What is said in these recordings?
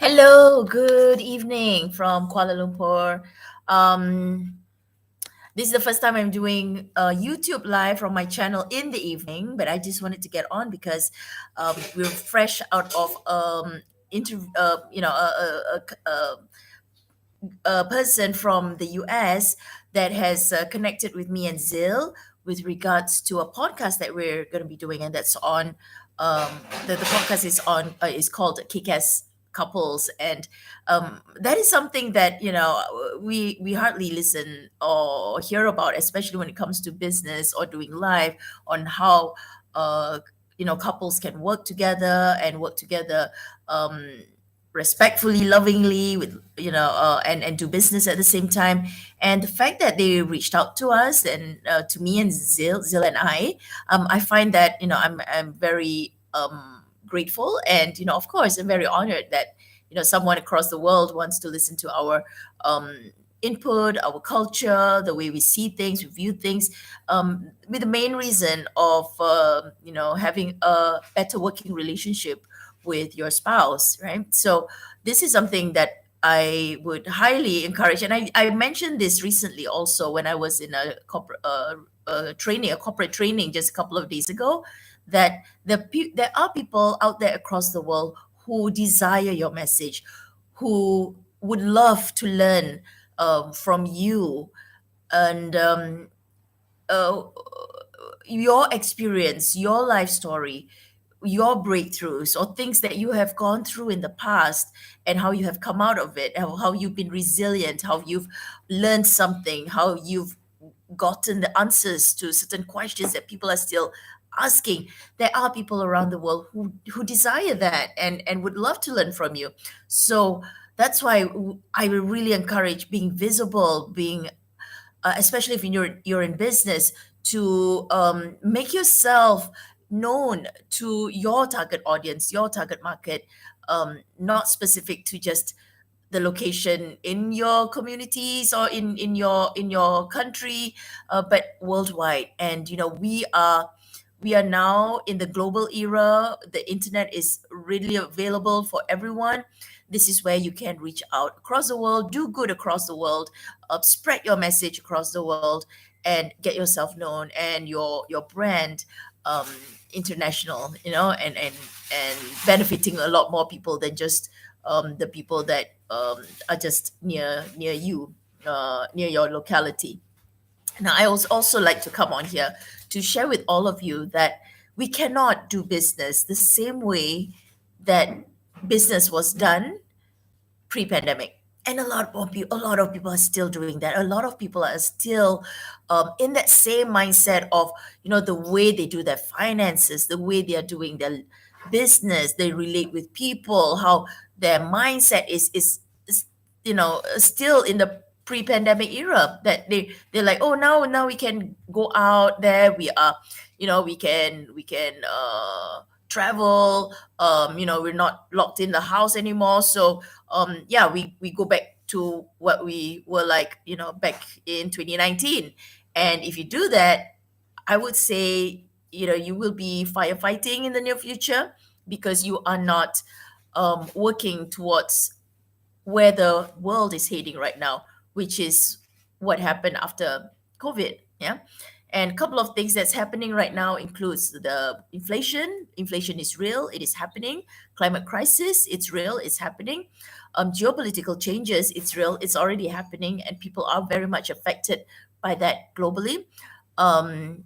Hello, good evening from Kuala Lumpur. Um, this is the first time I'm doing a YouTube live from my channel in the evening, but I just wanted to get on because we're fresh out of a person from the US that has connected with me and Zil with regards to a podcast that we're going to be doing, and that's on the podcast is called Kick-Ass Couples, and that is something that we hardly listen or hear about, especially when it comes to business or doing live on how couples can work together and work together um, respectfully, lovingly, with and do business at the same time. And the fact that they reached out to us and to me and Zil and I find that I'm very grateful, and of course I'm very honored that someone across the world wants to listen to our input, our culture, the way we see things, we view things, with the main reason of having a better working relationship with your spouse, right? So this is something that I would highly encourage, and I mentioned this recently also when I was in a corporate training, a corporate training just a couple of days ago, that there are people out there across the world who desire your message, who would love to learn from you, and uh, your experience, your life story, your breakthroughs, or things that you have gone through in the past, and how you have come out of it, how you've been resilient, how you've learned something, how you've gotten the answers to certain questions that people are still asking. There are people around the world who desire that and would love to learn from you. So that's why I will really encourage being visible, being especially if you're in business, to make yourself known to your target audience, your target market, not specific to just the location in your communities or in your country, but worldwide. And we are now in the global era. The internet is readily available for everyone. This is where you can reach out across the world, do good across the world, spread your message across the world, and get yourself known and your brand um, international, and benefiting a lot more people than just the people that are just near you, near your locality. Now, I also like to come on here to share with all of you that we cannot do business the same way that business was done pre-pandemic. And a lot of people are still doing that. A lot of people are still in that same mindset of the way they do their finances, the way they are doing their business, they relate with people, how their mindset is still in the pre-pandemic era, that they're like, oh, now we can go out there, we can travel, we're not locked in the house anymore. So yeah, we go back to what we were like, back in 2019. And if you do that, I would say, you will be firefighting in the near future, because you are not working towards where the world is heading right now, which is what happened after COVID. Yeah. And a couple of things that's happening right now includes the inflation. Inflation is real, it is happening. Climate crisis, it's real, it's happening. Geopolitical changes, it's real, it's already happening, and people are very much affected by that globally. Um,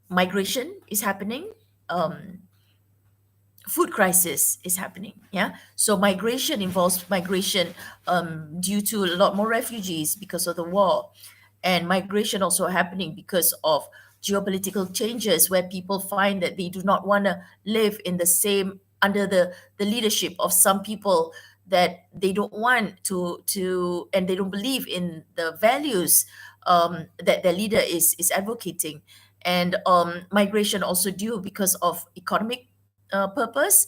Migration is happening. Um, Food crisis is happening. Yeah, so migration involves migration due to a lot more refugees because of the war, and migration also happening because of geopolitical changes, where people find that they do not want to live in the same under the leadership of some people, that they don't want to and they don't believe in the values that their leader is advocating. And migration also due because of economic purpose,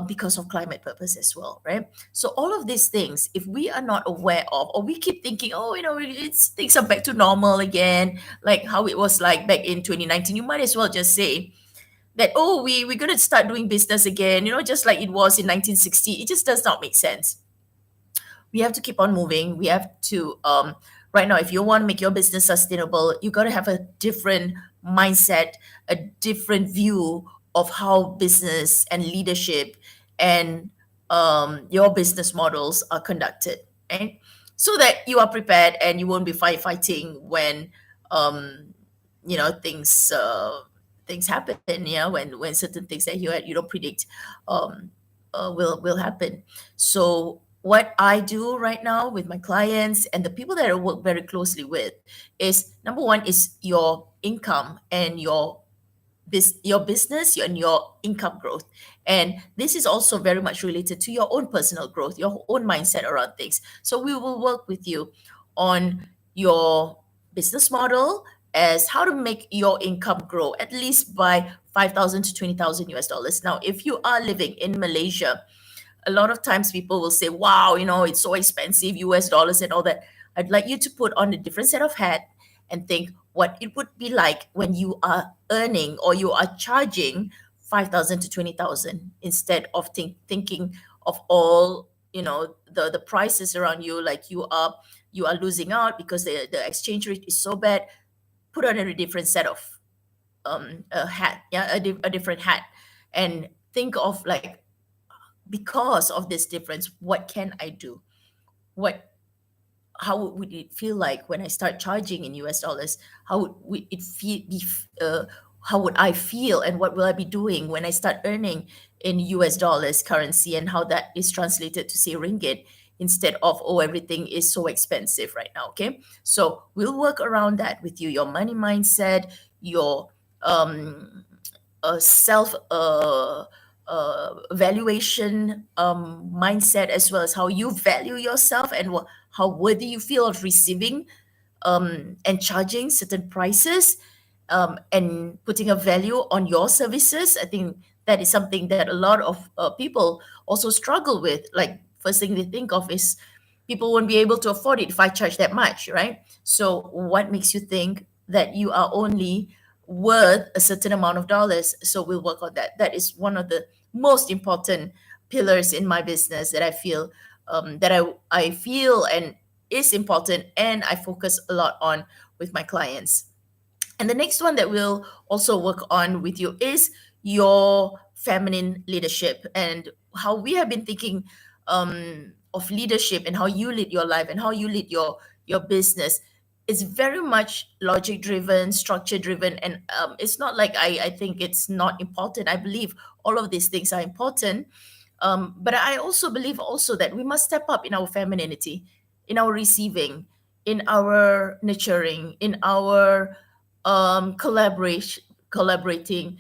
because of climate purpose as well, right? So all of these things, if we are not aware of, or we keep thinking, oh, things are back to normal again, like how it was like back in 2019, you might as well just say that, oh, we're going to start doing business again, just like it was in 1960. It just does not make sense. We have to keep on moving. We have to, right now, if you want to make your business sustainable, you got to have a different mindset, a different view of how business and leadership and your business models are conducted, right? So that you are prepared and you won't be fighting when um, things happen. When certain things that you don't predict um, will happen. So what I do right now with my clients and the people that I work very closely with is, number one is your income and your business and your income growth. And this is also very much related to your own personal growth, your own mindset around things. So we will work with you on your business model as how to make your income grow at least by 5,000 to 20,000 US dollars. Now, if you are living in Malaysia, a lot of times people will say, wow, it's so expensive, US dollars and all that. I'd like you to put on a different set of hat and think what it would be like when you are earning or you are charging 5,000 to 20,000 instead of thinking of all, the prices around you, like you are losing out because the exchange rate is so bad. Put on a different set of a hat, yeah, a different hat, and think of like, because of this difference, what can I do? What How would it feel like when I start charging in US dollars? How would it feel how would I feel, and what will I be doing when I start earning in US dollars currency, and how that is translated to say ringgit, instead of, oh, everything is so expensive right now. Okay, so we'll work around that with you, your money mindset, your um self valuation mindset, as well as how you value yourself and how worthy you feel of receiving and charging certain prices, and putting a value on your services. I think that is something that a lot of people also struggle with. Like, first thing they think of is, people won't be able to afford it if I charge that much, right? So, what makes you think that you are only worth a certain amount of dollars? So, we'll work on that. That is one of the most important pillars in my business that I feel that I feel and is important, and I focus a lot on with my clients. And the next one that we'll also work on with you is your feminine leadership, and how we have been thinking of leadership and how you lead your life and how you lead your business. It's very much logic driven, structure driven, and it's not like I think it's not important. I believe all of these things are important, but I also believe also that we must step up in our femininity, in our receiving, in our nurturing, in our collaborating,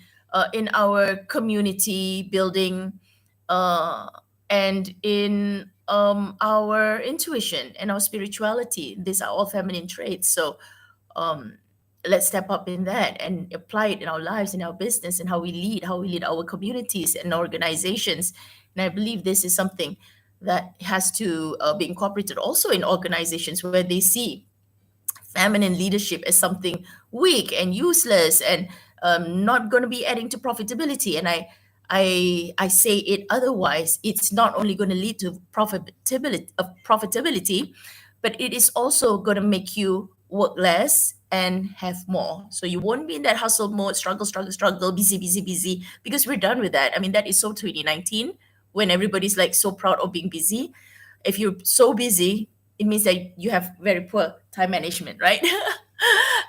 in our community building, uh, and in our intuition and our spirituality. These are all feminine traits. So um, let's step up in that and apply it in our lives, in our business, and how we lead our communities and organizations. And I believe this is something that has to be incorporated also in organizations where they see feminine leadership as something weak and useless and not going to be adding to profitability. And I say it otherwise. It's not only going to lead to profitability, but it is also going to make you work less and have more. So you won't be in that hustle mode, struggle, struggle, struggle, busy, busy, busy, because we're done with that. I mean, that is so 2019, when everybody's like so proud of being busy. If you're so busy, it means that you have very poor time management, right?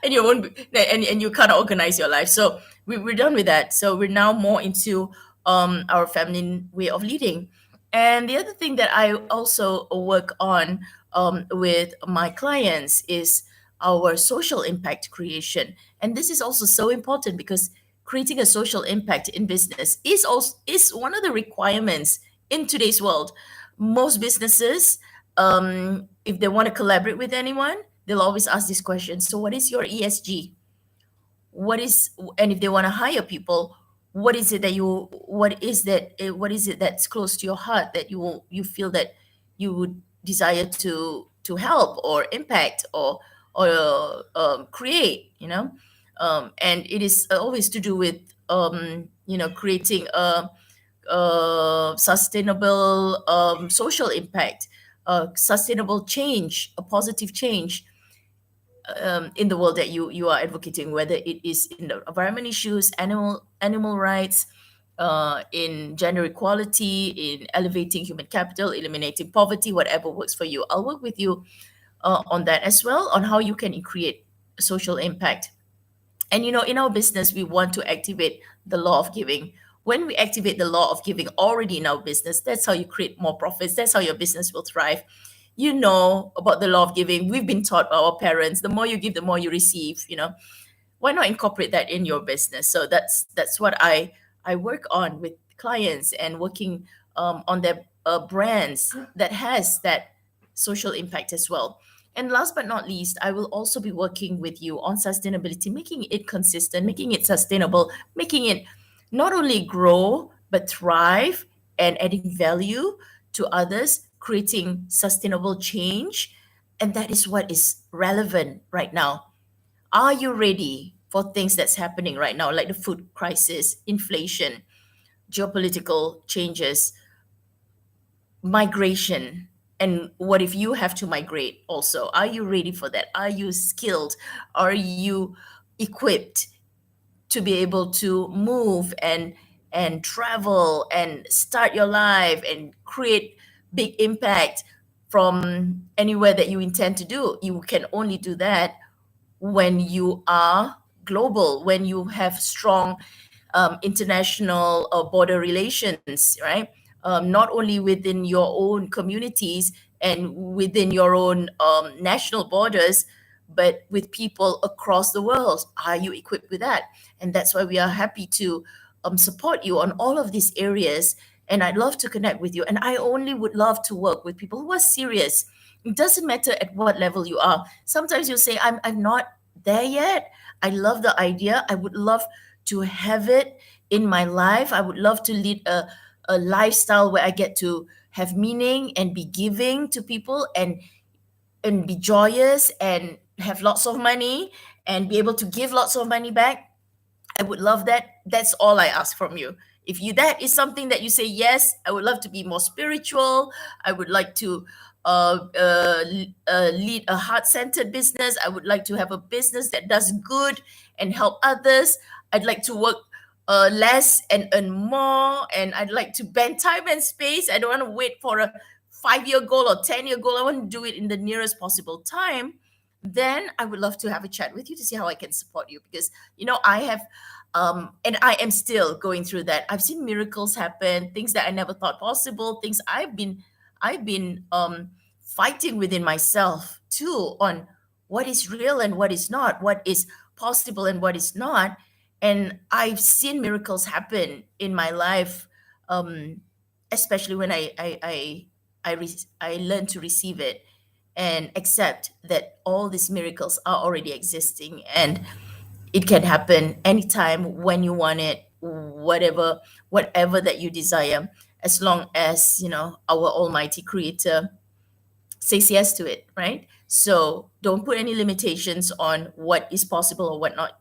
And you won't be, and you can't organize your life. So we're done with that. So we're now more into our feminine way of leading. And the other thing that I also work on with my clients is our social impact creation. And this is also so important, because creating a social impact in business is one of the requirements in today's world. Most businesses, if they want to collaborate with anyone, they'll always ask this question. So, what is your ESG? What is, and if they want to hire people, what is it that's close to your heart, that you feel that you would desire to help or impact or create, and it is always to do with creating a sustainable social impact, a sustainable change, a positive change in the world that you are advocating, whether it is in the environment issues, animal rights, in gender equality, in elevating human capital, eliminating poverty, whatever works for you. I'll work with you on that as well, on how you can create social impact. And in our business, we want to activate the law of giving. When we activate the law of giving already in our business, that's how you create more profits. That's how your business will thrive. You know about the law of giving. We've been taught by our parents, the more you give, the more you receive. Why not incorporate that in your business? So that's what I work on with clients, and working on their brands that has that social impact as well. And last but not least, I will also be working with you on sustainability, making it consistent, making it sustainable, making it not only grow but thrive, and adding value to others, creating sustainable change. And that is what is relevant right now. Are you ready for things that's happening right now, like the food crisis, inflation, geopolitical changes, migration? And what if you have to migrate also? Are you ready for that? Are you skilled? Are you equipped to be able to move and travel and start your life and create big impact from anywhere that you intend to do? You can only do that when you are global, when you have strong international border relations, right? Not only within your own communities and within your own national borders, but with people across the world. Are you equipped with that? And that's why we are happy to support you on all of these areas. And I'd love to connect with you. And I only would love to work with people who are serious. It doesn't matter at what level you are. Sometimes you'll say, I'm not there yet. I love the idea. I would love to have it in my life. I would love to lead a lifestyle where I get to have meaning and be giving to people, and be joyous and have lots of money and be able to give lots of money back. I would love that. That's all I ask from you. If you that is something that you say yes, I would love to be more spiritual. I would like to lead a heart-centered business. I would like to have a business that does good and help others. I'd like to work less and earn more, and I'd like to bend time and space. I don't want to wait for a 5-year goal or 10-year goal. I want to do it in the nearest possible time. Then I would love to have a chat with you to see how I can support you, because I have and I am still going through that. I've seen miracles happen, things that I never thought possible, things I've been fighting within myself too, on what is real and what is not, what is possible and what is not. And I've seen miracles happen in my life, um, especially when I learn to receive it and accept that all these miracles are already existing, and it can happen anytime when you want it, whatever that you desire, as long as our almighty creator says yes to it, right? So don't put any limitations on what is possible or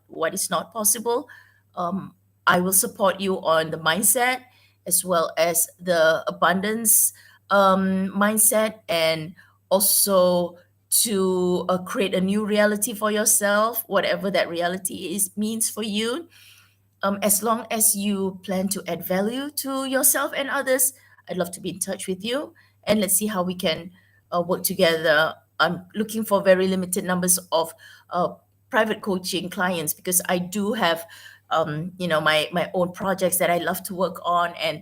what is not possible. um, I will support you on the mindset, as well as the abundance mindset, and also to create a new reality for yourself, whatever that reality is means for you. As long as you plan to add value to yourself and others, I'd love to be in touch with you, and let's see how we can work together. I'm looking for very limited numbers of uh, private coaching clients, because I do have my own projects that I love to work on, and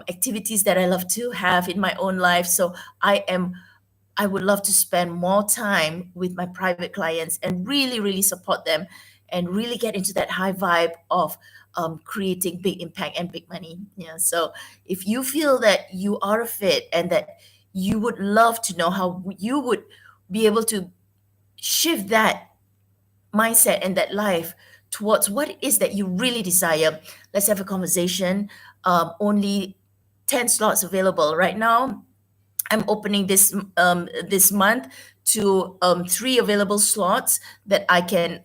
activities that I love to have in my own life. So I would love to spend more time with my private clients and really, really support them, and really get into that high vibe of creating big impact and big money. Yeah. So if you feel that you are a fit, and that you would love to know how you would be able to shift that mindset and that life towards what it is that you really desire, let's have a conversation. Only 10 slots available right now. I'm opening this month to three available slots that I can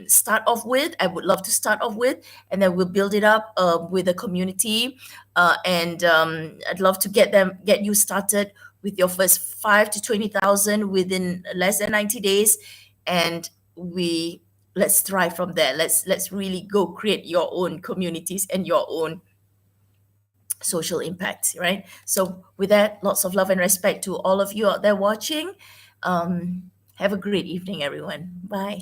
start off with. I would love to start off with, and then we'll build it up with the community. And I'd love to get you started with your first 5 to 20,000 within less than 90 days, and we let's thrive from there. Let's really go create your own communities and your own social impact, right? So with that, lots of love and respect to all of you out there watching. Have a great evening, everyone. Bye.